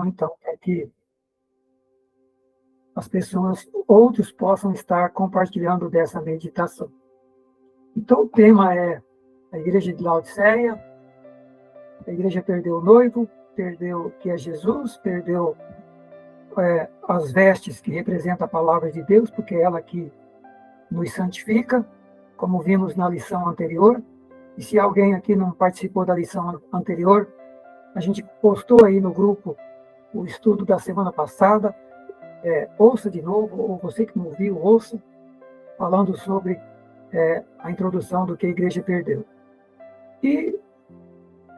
então, para que as pessoas, outros possam estar compartilhando dessa meditação. Então, o tema é a igreja de Laodiceia. A igreja perdeu o noivo, perdeu que é Jesus, perdeu as vestes que representam a palavra de Deus, porque é ela que nos santifica, como vimos na lição anterior. E se alguém aqui não participou da lição anterior, a gente postou aí no grupo o estudo da semana passada. Ouça de novo, ou você que não ouviu, ouça, falando sobre a introdução do que a igreja perdeu. E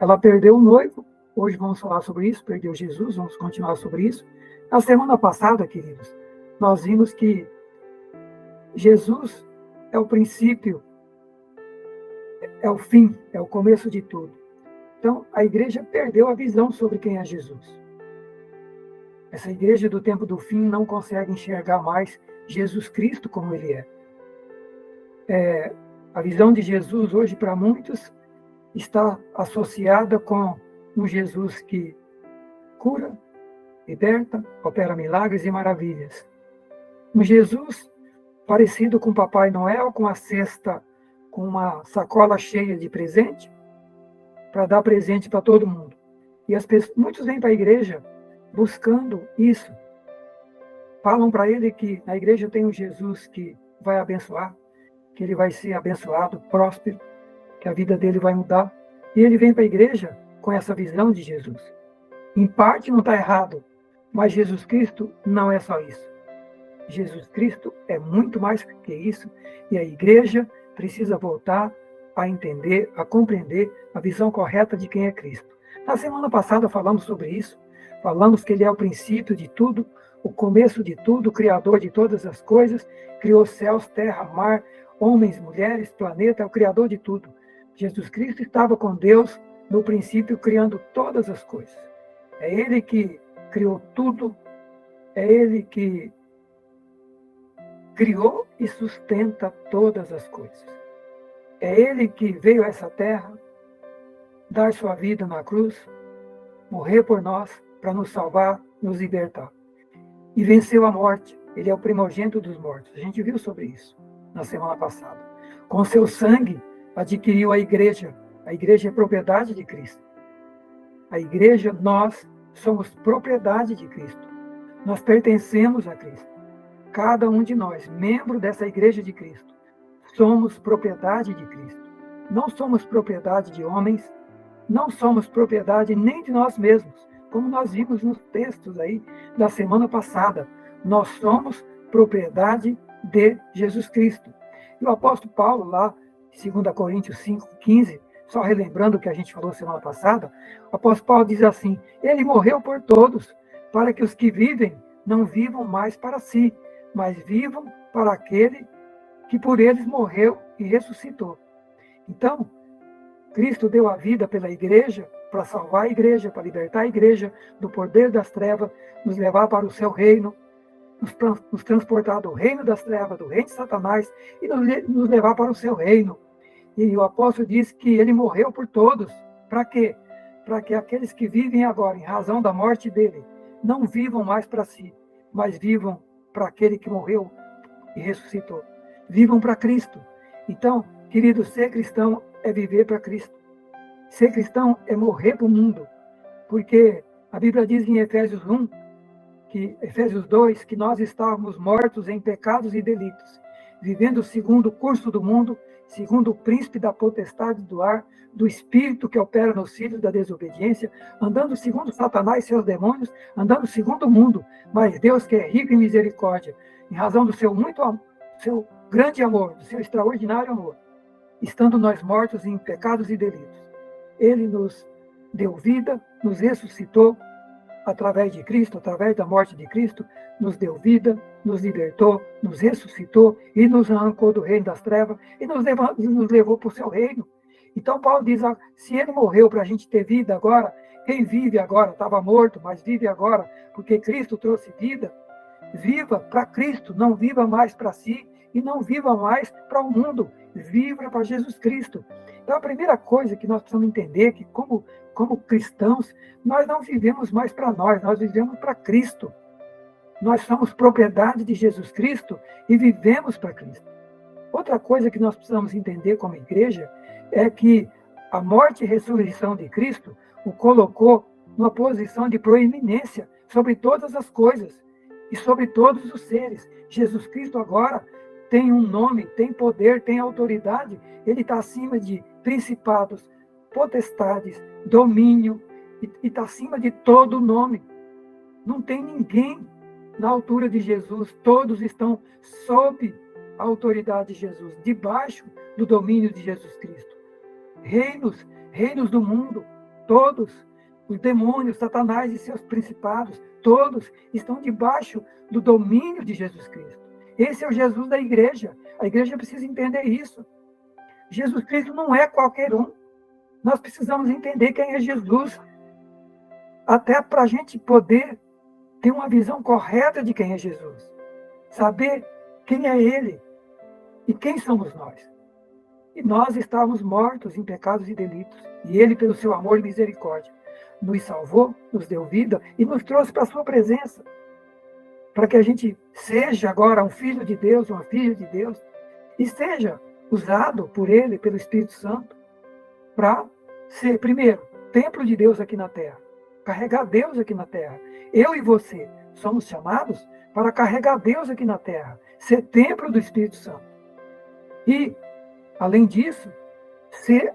ela perdeu o noivo, hoje vamos falar sobre isso, perdeu Jesus, vamos continuar sobre isso. Na semana passada, queridos, nós vimos que Jesus é o princípio, é o fim, é o começo de tudo. Então, a igreja perdeu a visão sobre quem é Jesus. Essa igreja do tempo do fim não consegue enxergar mais Jesus Cristo como ele é. A visão de Jesus hoje, para muitos, está associada com um Jesus que cura, liberta, opera milagres e maravilhas. Um Jesus parecido com Papai Noel, com a cesta, com uma sacola cheia de presente, para dar presente para todo mundo. E muitos vêm para a igreja buscando isso. Falam para ele que na igreja tem um Jesus que vai abençoar, que ele vai ser abençoado, próspero, que a vida dele vai mudar. E ele vem para a igreja com essa visão de Jesus. Em parte não está errado, mas Jesus Cristo não é só isso. Jesus Cristo é muito mais que isso, e a igreja precisa voltar a entender, a compreender a visão correta de quem é Cristo. Na semana passada falamos sobre isso, falamos que ele é o princípio de tudo, o começo de tudo, o criador de todas as coisas, criou céus, terra, mar, homens, mulheres, planeta, é o criador de tudo. Jesus Cristo estava com Deus no princípio, criando todas as coisas. É ele que criou tudo, é ele que criou e sustenta todas as coisas. É ele que veio a essa terra, dar sua vida na cruz, morrer por nós, para nos salvar, nos libertar. E venceu a morte. Ele é o primogênito dos mortos. A gente viu sobre isso na semana passada. Com seu sangue, adquiriu a igreja. A igreja é propriedade de Cristo. A igreja, nós somos propriedade de Cristo. Nós pertencemos a Cristo. Cada um de nós, membro dessa igreja de Cristo, somos propriedade de Cristo. Não somos propriedade de homens, não somos propriedade nem de nós mesmos, como nós vimos nos textos aí da semana passada. Nós somos propriedade de Jesus Cristo. E o apóstolo Paulo, lá, 2 Coríntios 5:15, só relembrando o que a gente falou semana passada, o apóstolo Paulo diz assim: ele morreu por todos, para que os que vivem não vivam mais para si, mas vivam para aquele que por eles morreu e ressuscitou. Então, Cristo deu a vida pela igreja, para salvar a igreja, para libertar a igreja do poder das trevas, nos levar para o seu reino, nos transportar do reino das trevas, do reino de Satanás, e nos levar para o seu reino. E o apóstolo diz que ele morreu por todos. Para quê? Para que aqueles que vivem agora, em razão da morte dele, não vivam mais para si, mas vivam para aquele que morreu e ressuscitou. Vivam para Cristo. Então, querido, ser cristão é viver para Cristo. Ser cristão é morrer para o mundo. Porque a Bíblia diz em Efésios 2, que nós estávamos mortos em pecados e delitos, vivendo segundo o curso do mundo, segundo o príncipe da potestade do ar, do espírito que opera nos filhos da desobediência, andando segundo Satanás e seus demônios, andando segundo o mundo. Mas Deus, que é rico em misericórdia, em razão do seu seu grande amor, do seu extraordinário amor, estando nós mortos em pecados e delitos, ele nos deu vida, nos ressuscitou através de Cristo, através da morte de Cristo, nos deu vida, nos libertou, nos ressuscitou e nos arrancou do reino das trevas e nos levou para o seu reino. Então Paulo diz, se ele morreu para a gente ter vida agora, quem vive agora, estava morto, mas vive agora, porque Cristo trouxe vida, viva para Cristo, não viva mais para si e não viva mais para o mundo, viva para Jesus Cristo. Então, a primeira coisa que nós precisamos entender é que, como cristãos, nós não vivemos mais para nós vivemos para Cristo. Nós somos propriedade de Jesus Cristo e vivemos para Cristo. Outra coisa que nós precisamos entender como igreja é que a morte e ressurreição de Cristo o colocou numa posição de proeminência sobre todas as coisas e sobre todos os seres. Jesus Cristo agora tem um nome, tem poder, tem autoridade. Ele está acima de principados, potestades, domínio, e está acima de todo nome. Não tem ninguém na altura de Jesus. Todos estão sob a autoridade de Jesus, debaixo do domínio de Jesus Cristo. Reinos do mundo, todos, os demônios, Satanás e seus principados, todos estão debaixo do domínio de Jesus Cristo. Esse é o Jesus da igreja. A igreja precisa entender isso. Jesus Cristo não é qualquer um. Nós precisamos entender quem é Jesus, até para a gente poder ter uma visão correta de quem é Jesus. Saber quem é Ele e quem somos nós. E nós estávamos mortos em pecados e delitos. E Ele, pelo seu amor e misericórdia, nos salvou, nos deu vida e nos trouxe para a sua presença. Para que a gente seja agora um filho de Deus, uma filha de Deus, e seja usado por Ele, pelo Espírito Santo, para ser, primeiro, templo de Deus aqui na terra. Carregar Deus aqui na terra. Eu e você somos chamados para carregar Deus aqui na terra. Ser templo do Espírito Santo. E, além disso, ser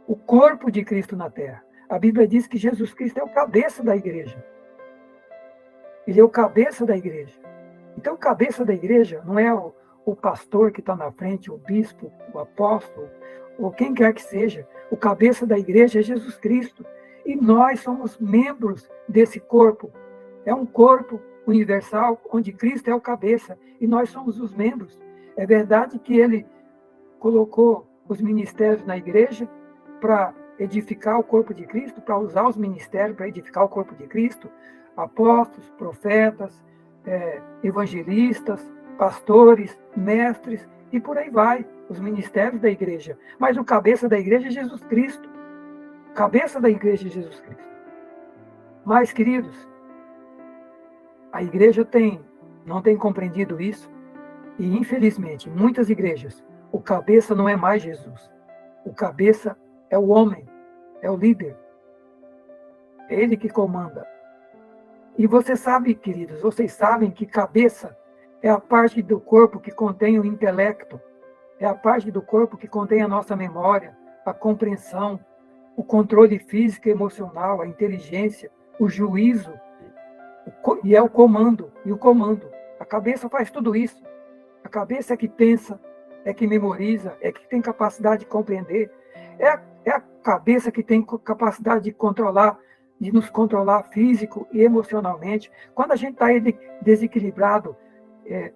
o corpo de Cristo na terra. A Bíblia diz que Jesus Cristo é o cabeça da igreja. Ele é o cabeça da igreja. Então, o cabeça da igreja não é o pastor que está na frente, o bispo, o apóstolo, ou quem quer que seja. O cabeça da igreja é Jesus Cristo. E nós somos membros desse corpo. É um corpo universal, onde Cristo é o cabeça, e nós somos os membros. É verdade que Ele colocou os ministérios na igreja para edificar o corpo de Cristo, para usar os ministérios para edificar o corpo de Cristo, apóstolos, profetas, evangelistas, pastores, mestres, e por aí vai, os ministérios da igreja. Mas o cabeça da igreja é Jesus Cristo. Cabeça da igreja é Jesus Cristo. Mas, queridos, a igreja não tem compreendido isso, e infelizmente, em muitas igrejas, o cabeça não é mais Jesus. O cabeça é o homem, é o líder. É ele que comanda. E você sabe, queridos, vocês sabem que cabeça é a parte do corpo que contém o intelecto, é a parte do corpo que contém a nossa memória, a compreensão, o controle físico e emocional, a inteligência, o juízo, e é o comando, A cabeça faz tudo isso. A cabeça é que pensa, é que memoriza, é que tem capacidade de compreender. É a cabeça que tem capacidade de nos controlar físico e emocionalmente. Quando a gente está desequilibrado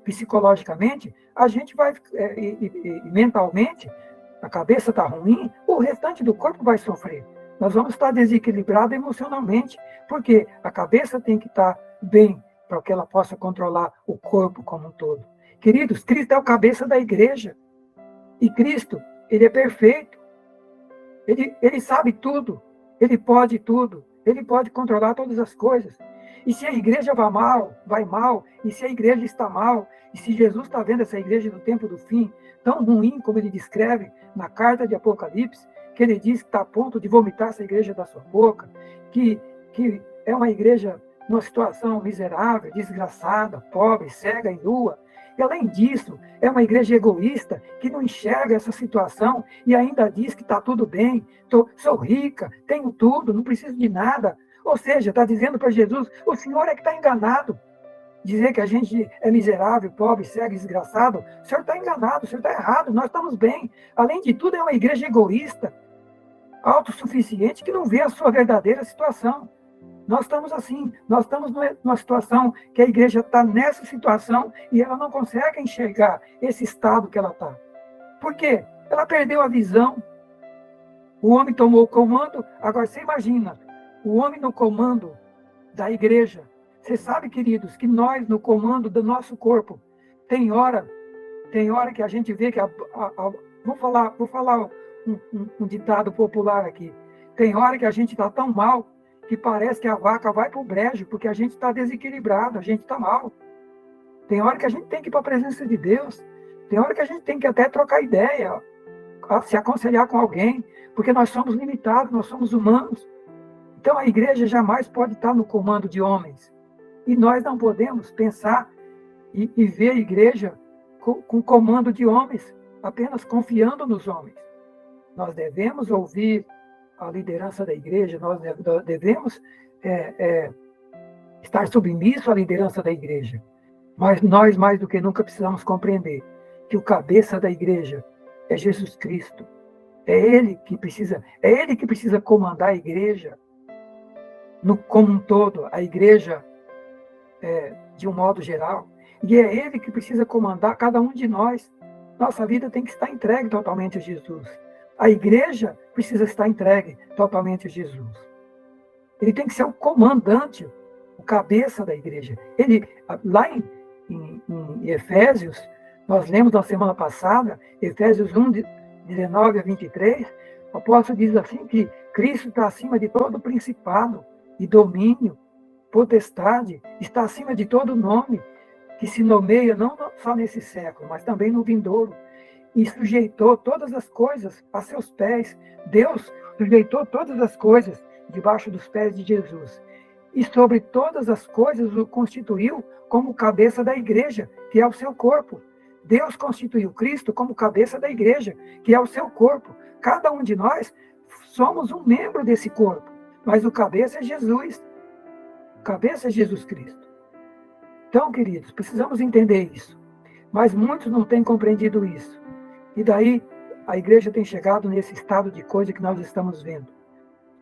psicologicamente, a gente vai, mentalmente, a cabeça está ruim, o restante do corpo vai sofrer. Nós vamos estar desequilibrados emocionalmente, porque a cabeça tem que estar bem para que ela possa controlar o corpo como um todo. Queridos, Cristo é o cabeça da igreja. E Cristo, Ele é perfeito. Ele sabe tudo. Ele pode tudo. Ele pode controlar todas as coisas. E se a igreja vai mal, e se a igreja está mal, e se Jesus está vendo essa igreja no tempo do fim, tão ruim como ele descreve na carta de Apocalipse, que ele diz que está a ponto de vomitar essa igreja da sua boca, que é uma igreja numa situação miserável, desgraçada, pobre, cega e nua. E além disso, é uma igreja egoísta que não enxerga essa situação e ainda diz que está tudo bem, sou rica, tenho tudo, não preciso de nada. Ou seja, está dizendo para Jesus, o Senhor é que está enganado. Dizer que a gente é miserável, pobre, cego, desgraçado, o Senhor está enganado, o Senhor está errado, nós estamos bem. Além de tudo, é uma igreja egoísta, autossuficiente, que não vê a sua verdadeira situação. Nós estamos assim, nós estamos numa situação que a igreja está nessa situação e ela não consegue enxergar esse estado que ela está. Por quê? Ela perdeu a visão. O homem tomou o comando. Agora, você imagina, o homem no comando da igreja. Você sabe, queridos, que nós, no comando do nosso corpo, tem hora Tem hora que a gente vê que vou falar um ditado popular aqui. Tem hora que a gente está tão mal que parece que a vaca vai para o brejo, porque a gente está desequilibrado, a gente está mal. Tem hora que a gente tem que ir para a presença de Deus. Tem hora que a gente tem que até trocar ideia, se aconselhar com alguém, porque nós somos limitados, nós somos humanos. Então a igreja jamais pode estar no comando de homens. E nós não podemos pensar e ver a igreja com comando de homens, apenas confiando nos homens. Nós devemos ouvir a liderança da igreja, nós devemos estar submissos à liderança da igreja. Mas nós, mais do que nunca, precisamos compreender que o cabeça da igreja é Jesus Cristo. É Ele que precisa comandar a igreja como um todo, a igreja de um modo geral. E é Ele que precisa comandar cada um de nós. Nossa vida tem que estar entregue totalmente a Jesus. A igreja precisa estar entregue totalmente a Jesus. Ele tem que ser o comandante, o cabeça da igreja. Lá em Efésios, nós lemos na semana passada, Efésios 1, 19 a 23, o apóstolo diz assim que Cristo está acima de todo principado e domínio, potestade, está acima de todo nome, que se nomeia não só nesse século, mas também no vindouro, e sujeitou todas as coisas a seus pés. Deus sujeitou todas as coisas debaixo dos pés de Jesus. E sobre todas as coisas o constituiu como cabeça da igreja, que é o seu corpo. Deus constituiu Cristo como cabeça da igreja, que é o seu corpo. Cada um de nós somos um membro desse corpo, mas o cabeça é Jesus. O cabeça é Jesus Cristo. Então, queridos, precisamos entender isso. Mas muitos não têm compreendido isso. E daí a igreja tem chegado nesse estado de coisa que nós estamos vendo.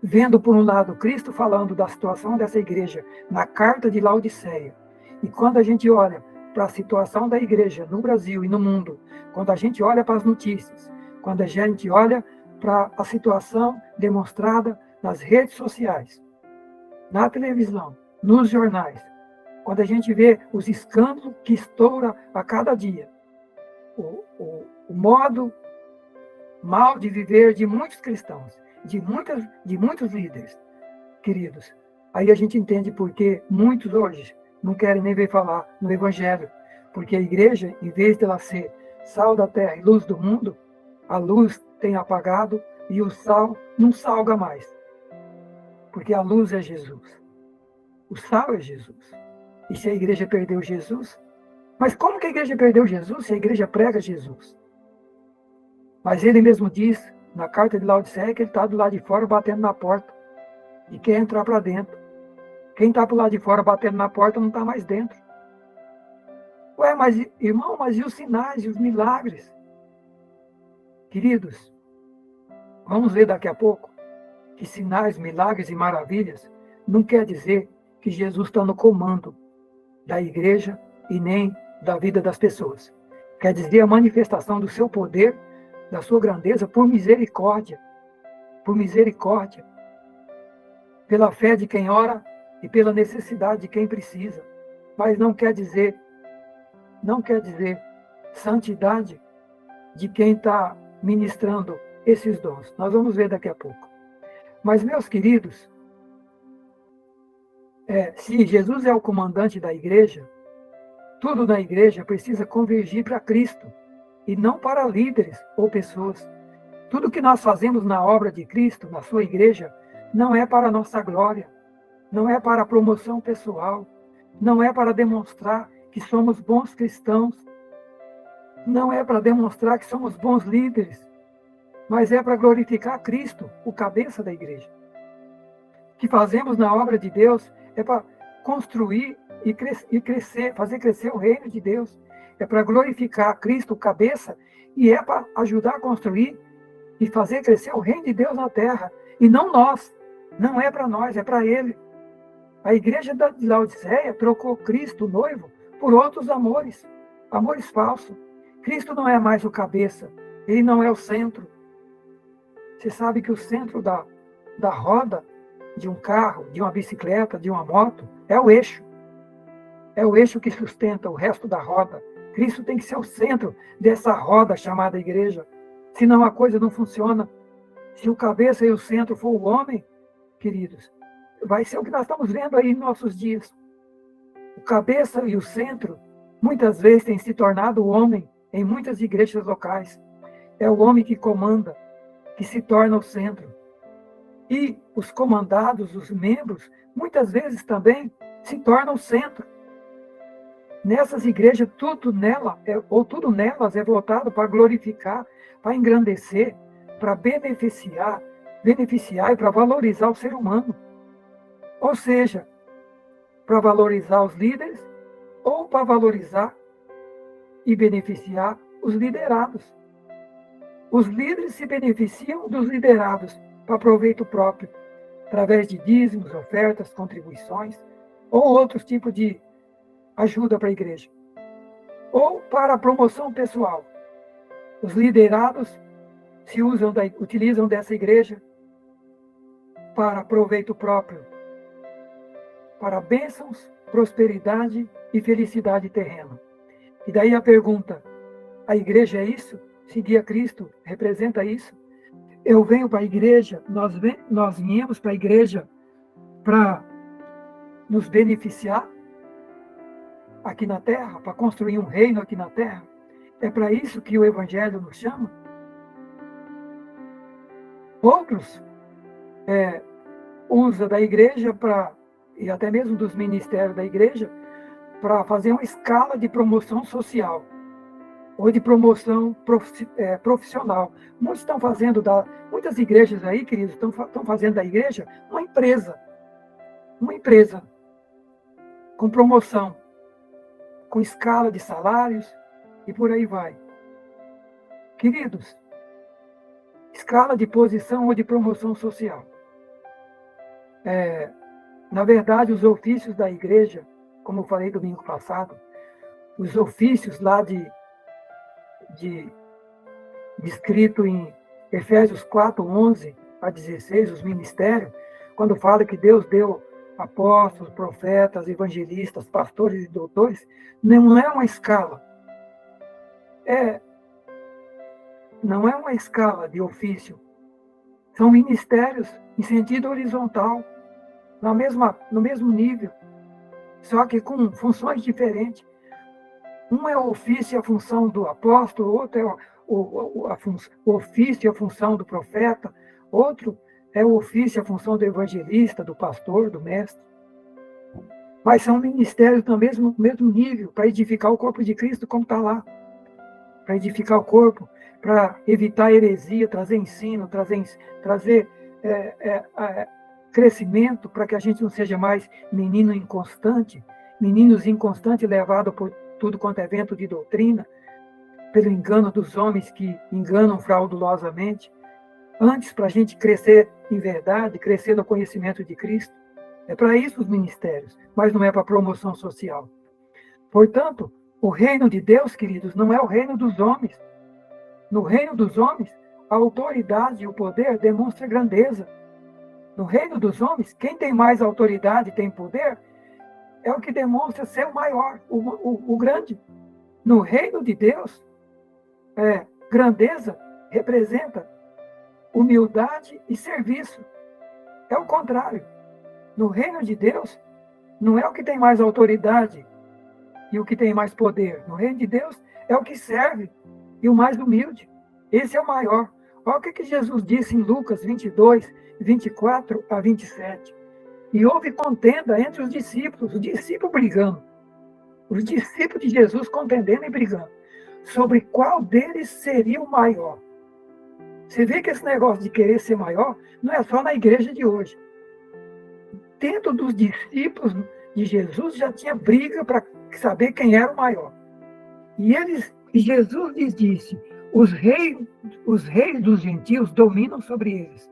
Vendo, por um lado, Cristo falando da situação dessa igreja na carta de Laodiceia. E quando a gente olha para a situação da igreja no Brasil e no mundo, quando a gente olha para as notícias, quando a gente olha para a situação demonstrada nas redes sociais, na televisão, nos jornais, quando a gente vê os escândalos que estouram a cada dia, o modo mal de viver de muitos cristãos, de muitos líderes, queridos, aí a gente entende por que muitos hoje não querem nem ver falar no Evangelho, porque a igreja, em vez de ela ser sal da terra e luz do mundo, a luz tem apagado e o sal não salga mais, porque a luz é Jesus, o sal é Jesus. E se a igreja perdeu Jesus? Mas como que a igreja perdeu Jesus se a igreja prega Jesus? Mas ele mesmo diz, na carta de Laodiceia, que ele está do lado de fora batendo na porta e quer entrar para dentro. Quem está para o lado de fora batendo na porta não está mais dentro. Ué, mas irmão, mas e os sinais e os milagres? Queridos, vamos ver daqui a pouco que sinais, milagres e maravilhas não quer dizer que Jesus está no comando da igreja e nem da vida das pessoas. Quer dizer a manifestação do seu poder, da sua grandeza, por misericórdia, pela fé de quem ora e pela necessidade de quem precisa. Mas não quer dizer santidade de quem está ministrando esses dons. Nós vamos ver daqui a pouco. Mas, meus queridos, se Jesus é o comandante da igreja, tudo na igreja precisa convergir para Cristo e não para líderes ou pessoas. Tudo que nós fazemos na obra de Cristo, na sua igreja, não é para a nossa glória, não é para a promoção pessoal, não é para demonstrar que somos bons cristãos, não é para demonstrar que somos bons líderes, mas é para glorificar Cristo, o cabeça da igreja. O que fazemos na obra de Deus é para construir e crescer, fazer crescer o reino de Deus. É para glorificar Cristo, o cabeça, e é para ajudar a construir e fazer crescer o reino de Deus na terra. E não nós. Não é para nós, é para Ele. A igreja de Laodiceia trocou Cristo, o noivo, por outros amores falsos. Cristo não é mais o cabeça, Ele não é o centro. Você sabe que o centro da roda de um carro, de uma bicicleta, de uma moto, é o eixo. É o eixo que sustenta o resto da roda, Cristo tem que ser o centro dessa roda chamada igreja. Senão a coisa não funciona. Se o cabeça e o centro for o homem, queridos, vai ser o que nós estamos vendo aí em nossos dias. O cabeça e o centro, muitas vezes, tem se tornado o homem em muitas igrejas locais. É o homem que comanda, que se torna o centro. E os comandados, os membros, muitas vezes também se tornam o centro. Nessas igrejas, tudo nelas é voltado para glorificar, para engrandecer, para beneficiar e para valorizar o ser humano. Ou seja, para valorizar os líderes ou para valorizar e beneficiar os liderados. Os líderes se beneficiam dos liderados para proveito próprio, através de dízimos, ofertas, contribuições ou outros tipos de ajuda para a igreja. Ou para a promoção pessoal. Os liderados utilizam dessa igreja para proveito próprio, para bênçãos, prosperidade e felicidade terrena. E daí a pergunta, a igreja é isso? Seguir a Cristo representa isso? Eu venho para a igreja, nós viemos para a igreja para nos beneficiar aqui na terra, para construir um reino aqui na terra? É para isso que o Evangelho nos chama? Outros usam da igreja e até mesmo dos ministérios da igreja, para fazer uma escala de promoção social ou de promoção profissional. Muitos estão fazendo muitas igrejas aí, queridos, estão fazendo da igreja uma empresa com promoção, com escala de salários e por aí vai. Queridos, escala de posição ou de promoção social. Na verdade, os ofícios da igreja, como eu falei domingo passado, os ofícios lá descrito em Efésios 4, 11 a 16, os ministérios, quando fala que Deus deu apóstolos, profetas, evangelistas, pastores e doutores, não é uma escala. Não é uma escala de ofício. São ministérios em sentido horizontal, no mesmo nível, só que com funções diferentes. Um é o ofício e a função do apóstolo, outro é o ofício e a função do profeta, outro é o ofício e a função do evangelista, do pastor, do mestre. Mas são ministérios no mesmo nível, para edificar o corpo de Cristo, como está lá. Para edificar o corpo, para evitar heresia, trazer ensino, trazer crescimento, para que a gente não seja mais meninos inconstantes levados por tudo quanto é vento de doutrina, pelo engano dos homens que enganam fraudulosamente. Antes, para a gente crescer em verdade, crescer no conhecimento de Cristo. É para isso os ministérios, mas não é para promoção social. Portanto, o reino de Deus, queridos, não é o reino dos homens. No reino dos homens, a autoridade e o poder demonstram grandeza. No reino dos homens, quem tem mais autoridade e tem poder é o que demonstra ser o maior, o grande. No reino de Deus, grandeza representa humildade e serviço. É o contrário. No reino de Deus, não é o que tem mais autoridade e o que tem mais poder. No reino de Deus, é o que serve e o mais humilde. Esse é o maior. Olha o que Jesus disse em Lucas 22, 24 a 27. E houve contenda entre os discípulos brigando. Os discípulos de Jesus contendendo e brigando. Sobre qual deles seria o maior. Você vê que esse negócio de querer ser maior não é só na igreja de hoje. Dentro dos discípulos de Jesus já tinha briga para saber quem era o maior. E Jesus lhes disse, os reis dos gentios dominam sobre eles.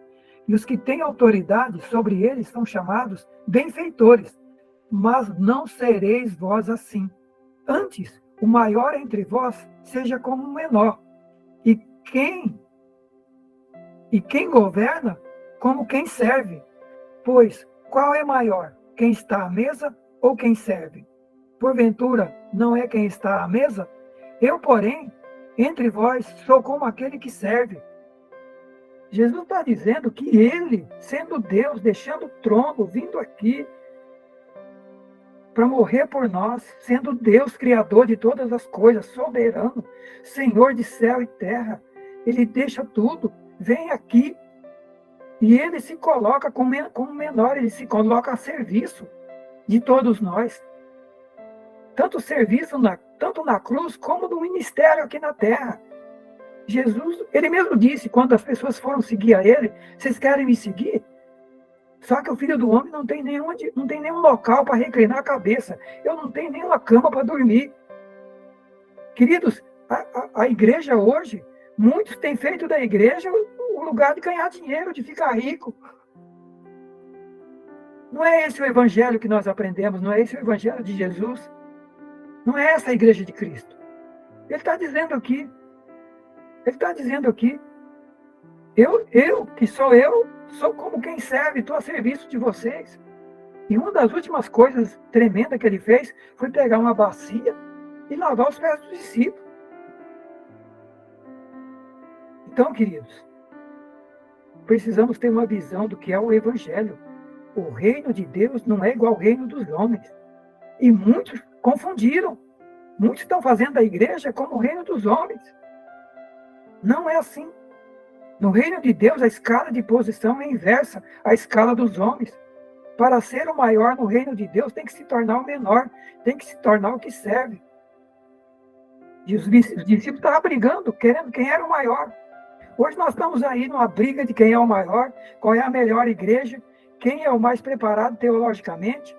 E os que têm autoridade sobre eles são chamados benfeitores. Mas não sereis vós assim. Antes, o maior entre vós seja como o menor. E quem governa, como quem serve. Pois, qual é maior? Quem está à mesa ou quem serve? Porventura, não é quem está à mesa? Eu, porém, entre vós, sou como aquele que serve. Jesus está dizendo que ele, sendo Deus, deixando o trono, vindo aqui para morrer por nós, sendo Deus, Criador de todas as coisas, soberano, Senhor de céu e terra, ele deixa tudo, vem aqui, e ele se coloca como menor, ele se coloca a serviço de todos nós. Tanto serviço, tanto na cruz, como no ministério aqui na terra. Jesus, ele mesmo disse, quando as pessoas foram seguir a ele, vocês querem me seguir? Só que o Filho do Homem não tem nenhum local para reclinar a cabeça. Eu não tenho nenhuma cama para dormir. Queridos, a igreja hoje, muitos têm feito da igreja o lugar de ganhar dinheiro, de ficar rico. Não é esse o evangelho que nós aprendemos, não é esse o evangelho de Jesus. Não é essa a igreja de Cristo. Ele está dizendo aqui, eu, que sou eu, sou como quem serve, estou a serviço de vocês. E uma das últimas coisas tremendas que ele fez foi pegar uma bacia e lavar os pés dos discípulos. Então, queridos, precisamos ter uma visão do que é o evangelho. O reino de Deus não é igual ao reino dos homens. E muitos confundiram. Muitos estão fazendo a igreja como o reino dos homens. Não é assim. No reino de Deus, a escala de posição é inversa à escala dos homens. Para ser o maior no reino de Deus, tem que se tornar o menor, tem que se tornar o que serve. E os discípulos estavam brigando, querendo quem era o maior. Hoje nós estamos aí numa briga de quem é o maior, qual é a melhor igreja, quem é o mais preparado teologicamente.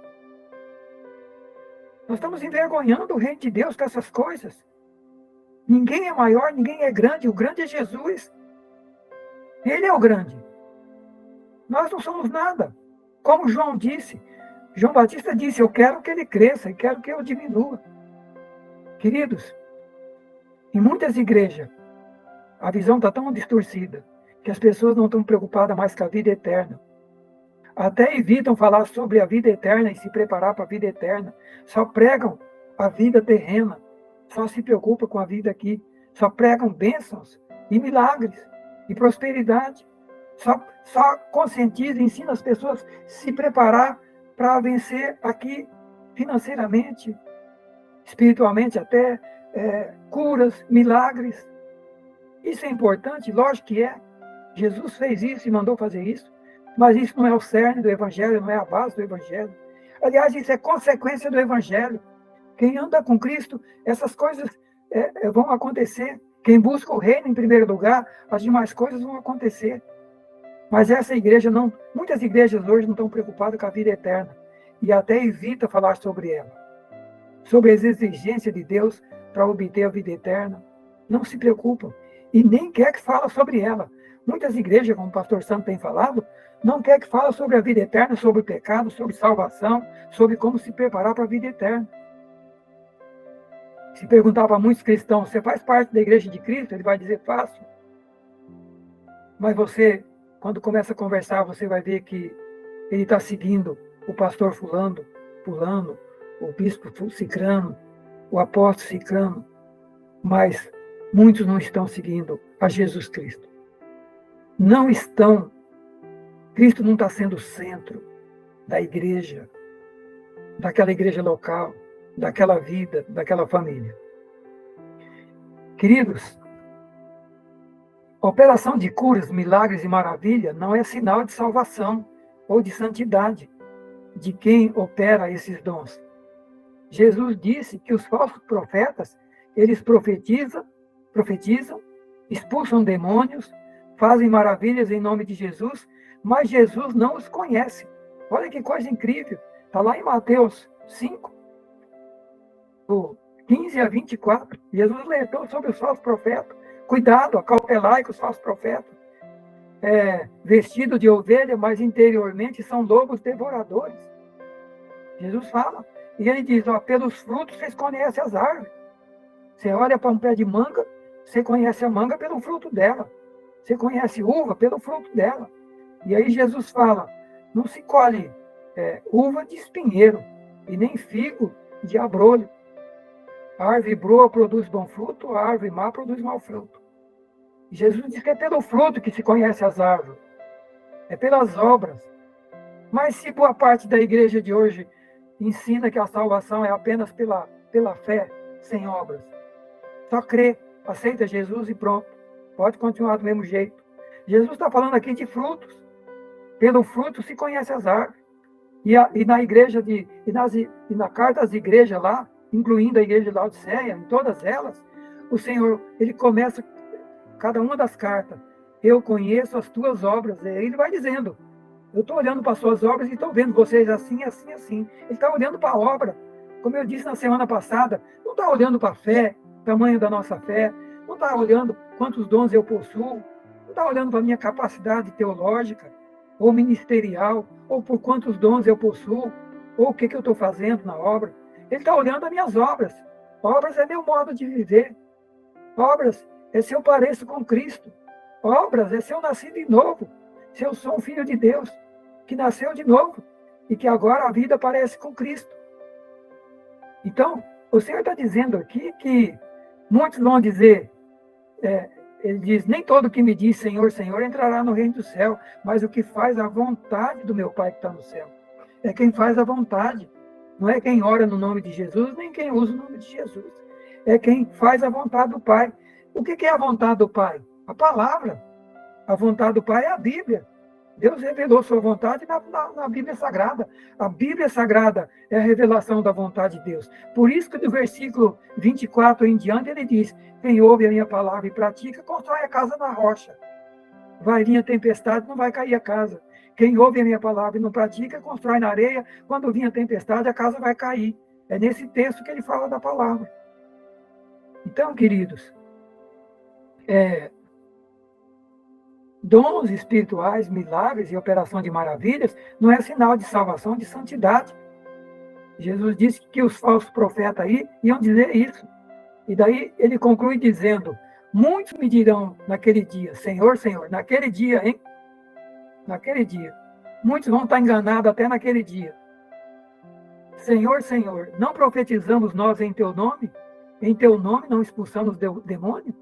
Nós estamos envergonhando o reino de Deus com essas coisas. Ninguém é maior, ninguém é grande, o grande é Jesus. Ele é o grande. Nós não somos nada. Como João disse, João Batista disse, eu quero que ele cresça e quero que eu diminua. Queridos, em muitas igrejas, a visão está tão distorcida que as pessoas não estão preocupadas mais com a vida eterna. Até evitam falar sobre a vida eterna e se preparar para a vida eterna. Só pregam a vida terrena. Só se preocupam com a vida aqui. Só pregam bênçãos e milagres e prosperidade. Só conscientiza, ensina as pessoas a se preparar para vencer aqui financeiramente, espiritualmente até, curas, milagres. Isso é importante? Lógico que é. Jesus fez isso e mandou fazer isso. Mas isso não é o cerne do Evangelho, não é a base do Evangelho. Aliás, isso é consequência do Evangelho. Quem anda com Cristo, essas coisas vão acontecer. Quem busca o reino em primeiro lugar, as demais coisas vão acontecer. Mas essa igreja não, muitas igrejas hoje não estão preocupadas com a vida eterna. E até evita falar sobre ela. Sobre as exigências de Deus para obter a vida eterna. Não se preocupam. E nem quer que fale sobre ela. Muitas igrejas, como o pastor Santo tem falado, não quer que fale sobre a vida eterna, sobre o pecado, sobre salvação, sobre como se preparar para a vida eterna. Se perguntar para muitos cristãos, você faz parte da igreja de Cristo? Ele vai dizer, faço. Mas você, quando começa a conversar, você vai ver que ele está seguindo o pastor fulano, o bispo cicrano, o apóstolo cicrano, mas muitos não estão seguindo a Jesus Cristo. Não estão. Cristo não está sendo o centro da igreja, daquela igreja local, daquela vida, daquela família. Queridos, a operação de curas, milagres e maravilha não é sinal de salvação ou de santidade de quem opera esses dons. Jesus disse que os falsos profetas, eles profetizam, expulsam demônios, fazem maravilhas em nome de Jesus, mas Jesus não os conhece. Olha que coisa incrível. Está lá em Mateus 5, do 15 a 24. Jesus alertou sobre os falsos profetas. Cuidado, acautelai com os falsos profetas. Vestido de ovelha, mas interiormente são lobos devoradores. Jesus fala. E ele diz, pelos frutos vocês conhecem as árvores. Você olha para um pé de manga, você conhece a manga pelo fruto dela. Você conhece uva pelo fruto dela. E aí Jesus fala, não se colhe uva de espinheiro e nem figo de abrolho. A árvore boa produz bom fruto, a árvore má produz mau fruto. Jesus diz que é pelo fruto que se conhece as árvores, é pelas obras. Mas se boa parte da igreja de hoje ensina que a salvação é apenas pela fé, sem obras, só crê, aceita Jesus e pronto, pode continuar do mesmo jeito. Jesus está falando aqui de frutos. Pelo fruto se conhece as árvores. E na igreja, e na carta às igrejas lá, incluindo a igreja de Laodiceia, em todas elas, o Senhor, ele começa cada uma das cartas. Eu conheço as tuas obras. E ele vai dizendo, eu estou olhando para as suas obras e estou vendo vocês assim, assim, assim. Ele está olhando para a obra. Como eu disse na semana passada, não está olhando para a fé, tamanho da nossa fé, não está olhando quantos dons eu possuo, não está olhando para a minha capacidade teológica, ou ministerial, ou por quantos dons eu possuo, ou o que eu estou fazendo na obra. Ele está olhando as minhas obras. Obras é meu modo de viver. Obras é se eu pareço com Cristo. Obras é se eu nasci de novo. Se eu sou um filho de Deus, que nasceu de novo, e que agora a vida parece com Cristo. Então, o Senhor está dizendo aqui que muitos vão dizer, ele diz, nem todo que me diz Senhor, Senhor entrará no reino do céu, mas o que faz a vontade do meu Pai que está no céu. É quem faz a vontade. Não é quem ora no nome de Jesus, nem quem usa o nome de Jesus. É quem faz a vontade do Pai. O que é a vontade do Pai? A palavra. A vontade do Pai é a Bíblia. Deus revelou sua vontade na Bíblia Sagrada. A Bíblia Sagrada é a revelação da vontade de Deus. Por isso que do versículo 24 em diante ele diz, quem ouve a minha palavra e pratica, constrói a casa na rocha. Vai vir a tempestade, não vai cair a casa. Quem ouve a minha palavra e não pratica, constrói na areia, quando vir a tempestade, a casa vai cair. É nesse texto que ele fala da palavra. Então, queridos, dons espirituais, milagres e operação de maravilhas não é sinal de salvação, de santidade. Jesus disse que os falsos profetas aí iam dizer isso. E daí ele conclui dizendo, muitos me dirão naquele dia, Senhor, Senhor, naquele dia, hein? Naquele dia. Muitos vão estar enganados até naquele dia. Senhor, Senhor, não profetizamos nós em teu nome? Em teu nome não expulsamos demônio?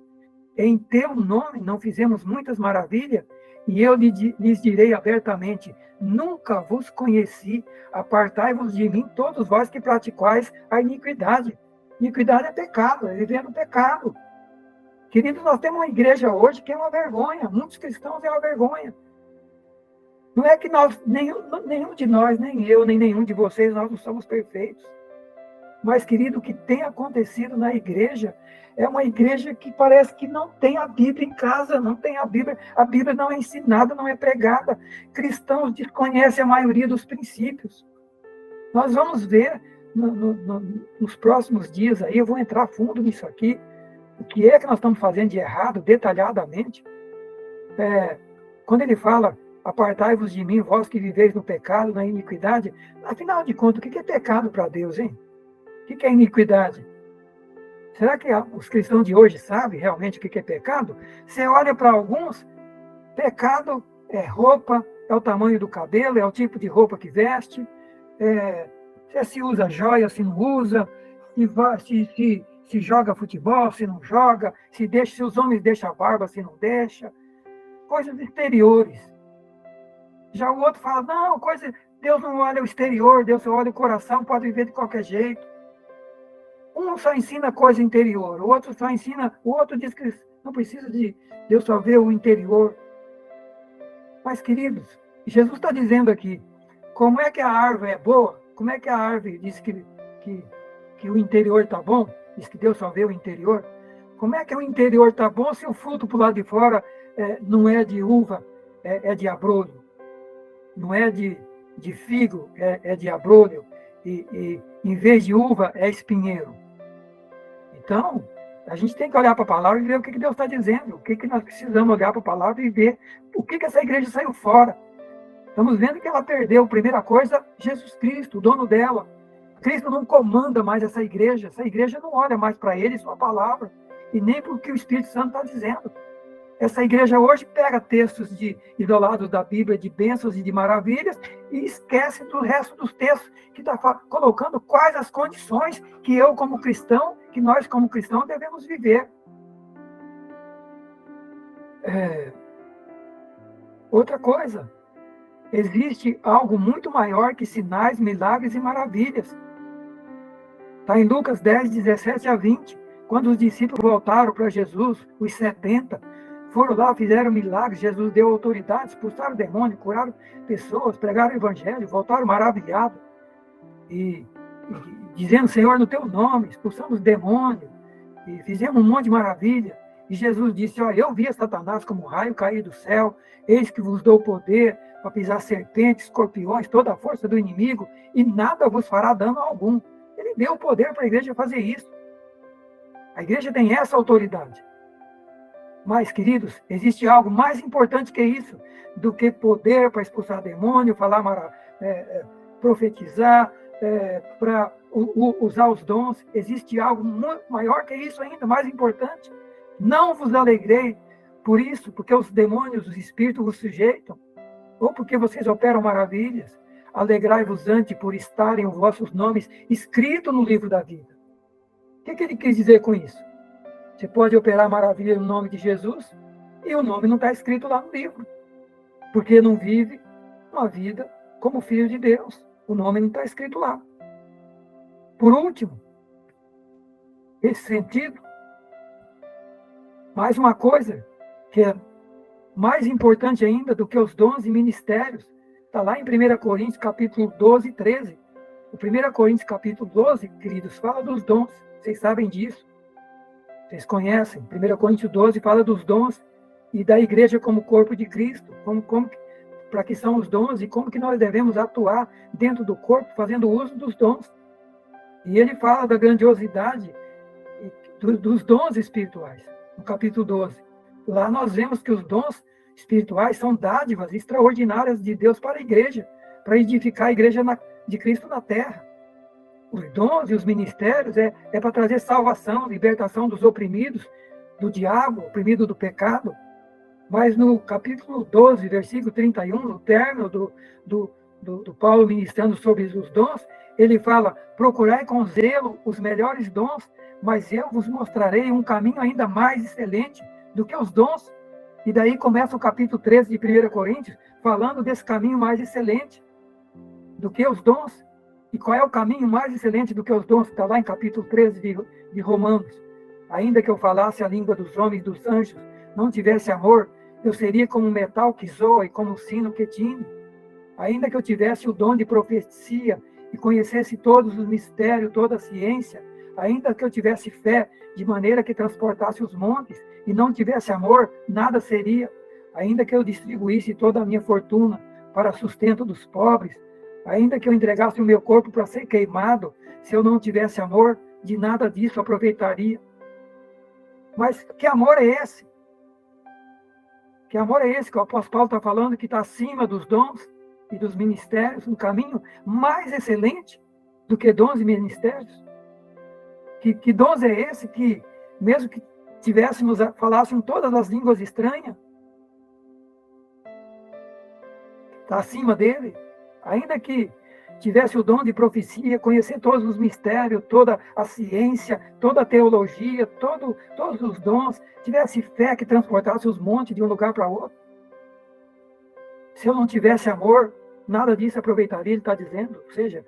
Em teu nome não fizemos muitas maravilhas? E eu lhes direi abertamente, nunca vos conheci, apartai-vos de mim, todos vós que praticais a iniquidade. Iniquidade é pecado, é viver no pecado. Queridos, nós temos uma igreja hoje que é uma vergonha, muitos cristãos é uma vergonha. Não é que nenhum de nós, nem eu, nem nenhum de vocês, nós não somos perfeitos. Mas, querido, o que tem acontecido na igreja é uma igreja que parece que não tem a Bíblia em casa, não tem a Bíblia não é ensinada, não é pregada. Cristãos desconhecem a maioria dos princípios. Nós vamos ver nos próximos dias aí, eu vou entrar fundo nisso aqui, o que é que nós estamos fazendo de errado, detalhadamente. Quando ele fala, apartai-vos de mim, vós que viveis no pecado, na iniquidade, afinal de contas, o que é pecado para Deus, hein? O que é iniquidade? Será que os cristãos de hoje sabem realmente o que é pecado? Você olha para alguns, pecado é roupa, é o tamanho do cabelo, é o tipo de roupa que veste, se usa joia, se não usa, se joga futebol, se não joga, se os homens deixam a barba, se não deixa. Coisas exteriores. Já o outro fala, não, Deus não olha o exterior, Deus só olha o coração, pode viver de qualquer jeito. Um só ensina coisa interior, o outro diz que não precisa de Deus só ver o interior. Mas, queridos, Jesus está dizendo aqui, como é que a árvore é boa? Como é que a árvore diz que o interior está bom? Diz que Deus só vê o interior. Como é que o interior está bom se o fruto para o lado de fora não é de uva, é de abrolho? Não é de figo, é de abrolho. E em vez de uva, é espinheiro. Então, a gente tem que olhar para a palavra e ver o que Deus está dizendo, o que nós precisamos olhar para a palavra e ver o que essa igreja saiu fora. Estamos vendo que ela perdeu, primeira coisa, Jesus Cristo, o dono dela. Cristo não comanda mais essa igreja não olha mais para ele e sua palavra, e nem para o que o Espírito Santo está dizendo. Essa igreja hoje pega textos isolados da Bíblia, de bênçãos e de maravilhas, e esquece do resto dos textos, que está colocando quais as condições que eu, como cristão, que nós, como cristãos, devemos viver. Outra coisa, existe algo muito maior que sinais, milagres e maravilhas. Está em Lucas 10, 17 a 20. Quando os discípulos voltaram para Jesus, os 70, foram lá, fizeram milagres, Jesus deu autoridade, expulsaram demônio, curaram pessoas, pregaram o evangelho, voltaram maravilhados. E dizendo, Senhor, no teu nome, expulsamos demônios, e fizemos um monte de maravilha. E Jesus disse, olha, eu vi Satanás como um raio cair do céu, eis que vos dou poder para pisar serpentes, escorpiões, toda a força do inimigo, e nada vos fará dano algum. Ele deu o poder para a igreja fazer isso. A igreja tem essa autoridade. Mas, queridos, existe algo mais importante que isso, do que poder para expulsar demônio, profetizar, para usar os dons. Existe algo muito maior que isso ainda, mais importante. Não vos alegrei por isso, porque os demônios, os espíritos vos sujeitam, ou porque vocês operam maravilhas. Alegrai-vos antes por estarem os vossos nomes escritos no livro da vida. O que ele quis dizer com isso? Você pode operar maravilha no nome de Jesus e o nome não está escrito lá no livro, porque não vive uma vida como filho de Deus. O nome não está escrito lá. Por último, esse sentido, mais uma coisa que é mais importante ainda do que os dons e ministérios, está lá em 1 Coríntios, capítulo 12, 13. O 1 Coríntios, capítulo 12, queridos, fala dos dons. Vocês sabem disso. Vocês conhecem. 1 Coríntios 12 fala dos dons e da igreja como corpo de Cristo. Para que são os dons e como que nós devemos atuar dentro do corpo, fazendo uso dos dons. E ele fala da grandiosidade dos dons espirituais, no capítulo 12. Lá nós vemos que os dons espirituais são dádivas extraordinárias de Deus para a igreja, para edificar a igreja de Cristo na terra. Os dons e os ministérios é para trazer salvação, libertação dos oprimidos, do diabo, oprimido do pecado. Mas no capítulo 12, versículo 31, no término do Paulo ministrando sobre os dons, ele fala, procurai com zelo os melhores dons, mas eu vos mostrarei um caminho ainda mais excelente do que os dons. E daí começa o capítulo 13 de 1 Coríntios, falando desse caminho mais excelente do que os dons. E qual é o caminho mais excelente do que os dons? Está lá em capítulo 13 de Romanos. Ainda que eu falasse a língua dos homens e dos anjos, não tivesse amor, eu seria como um metal que zoa e como um sino que tine. Ainda que eu tivesse o dom de profecia e conhecesse todos os mistérios, toda a ciência, ainda que eu tivesse fé de maneira que transportasse os montes e não tivesse amor, nada seria. Ainda que eu distribuísse toda a minha fortuna para sustento dos pobres, ainda que eu entregasse o meu corpo para ser queimado, se eu não tivesse amor, de nada disso aproveitaria. Mas que amor é esse? Que amor é esse que o apóstolo Paulo está falando, que está acima dos dons e dos ministérios, um caminho mais excelente do que dons e ministérios? Que dons é esse que, mesmo que falássemos todas as línguas estranhas, está acima dele? Ainda que tivesse o dom de profecia, conhecer todos os mistérios, toda a ciência, toda a teologia, todos os dons, tivesse fé que transportasse os montes de um lugar para outro. Se eu não tivesse amor, nada disso aproveitaria, ele está dizendo. Ou seja,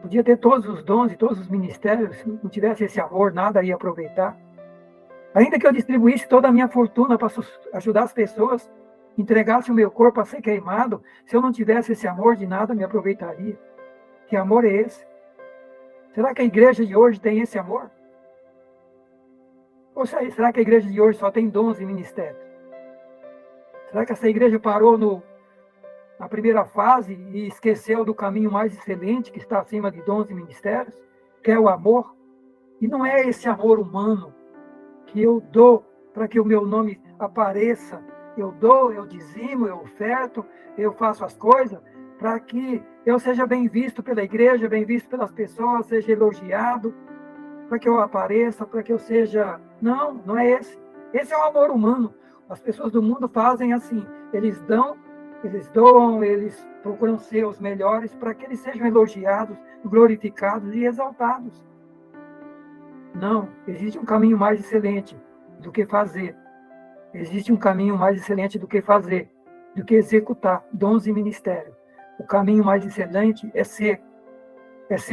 podia ter todos os dons e todos os ministérios, se não tivesse esse amor, nada ia aproveitar. Ainda que eu distribuísse toda a minha fortuna para ajudar as pessoas, entregasse o meu corpo a ser queimado, se eu não tivesse esse amor, de nada me aproveitaria. Que amor é esse? Será que a igreja de hoje tem esse amor? Ou será que a igreja de hoje só tem dons e ministérios? Será que essa igreja parou na primeira fase e esqueceu do caminho mais excelente que está acima de dons e ministérios, que é o amor? E não é esse amor humano que eu dou para que o meu nome apareça. Eu dou, eu dizimo, eu oferto, eu faço as coisas para que eu seja bem visto pela igreja, bem visto pelas pessoas, seja elogiado, para que eu apareça, para que eu seja... Não, não é esse. Esse é o amor humano. As pessoas do mundo fazem assim, eles doam, eles procuram ser os melhores para que eles sejam elogiados, glorificados e exaltados. Não, existe um caminho mais excelente do que fazer. Existe um caminho mais excelente do que fazer, do que executar dons e ministério. O caminho mais excelente é ser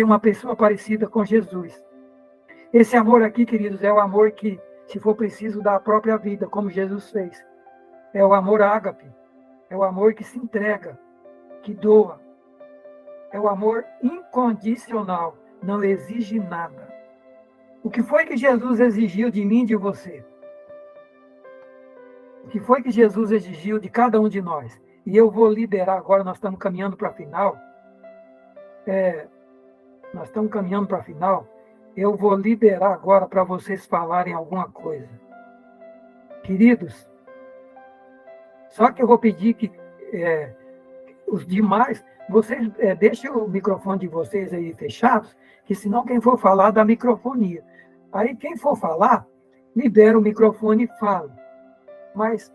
uma pessoa parecida com Jesus. Esse amor aqui, queridos, é o amor que, se for preciso, dá a própria vida, como Jesus fez. É o amor ágape, é o amor que se entrega, que doa. É o amor incondicional, não exige nada. O que foi que Jesus exigiu de mim e de você? O que foi que Jesus exigiu de cada um de nós? E eu vou liberar agora, nós estamos caminhando para a final. Eu vou liberar agora para vocês falarem alguma coisa. Queridos, só que eu vou pedir que os demais, vocês deixem o microfone de vocês aí fechados, que senão quem for falar dá microfonia. Aí quem for falar, libera o microfone e fala. Mas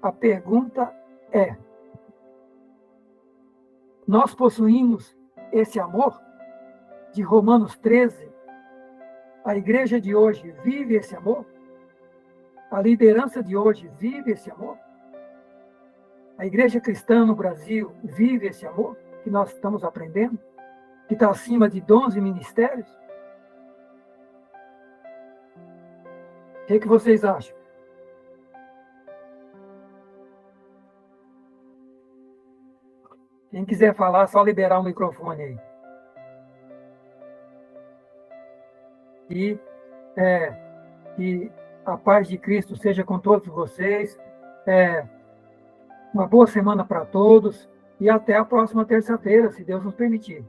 a pergunta é: nós possuímos esse amor de Romanos 13? A igreja de hoje vive esse amor? A liderança de hoje vive esse amor? A igreja cristã no Brasil vive esse amor que nós estamos aprendendo? Que está acima de dons e ministérios? O que vocês acham? Quem quiser falar, só liberar o microfone aí. E a paz de Cristo seja com todos vocês. Uma boa semana para todos e até a próxima terça-feira, se Deus nos permitir.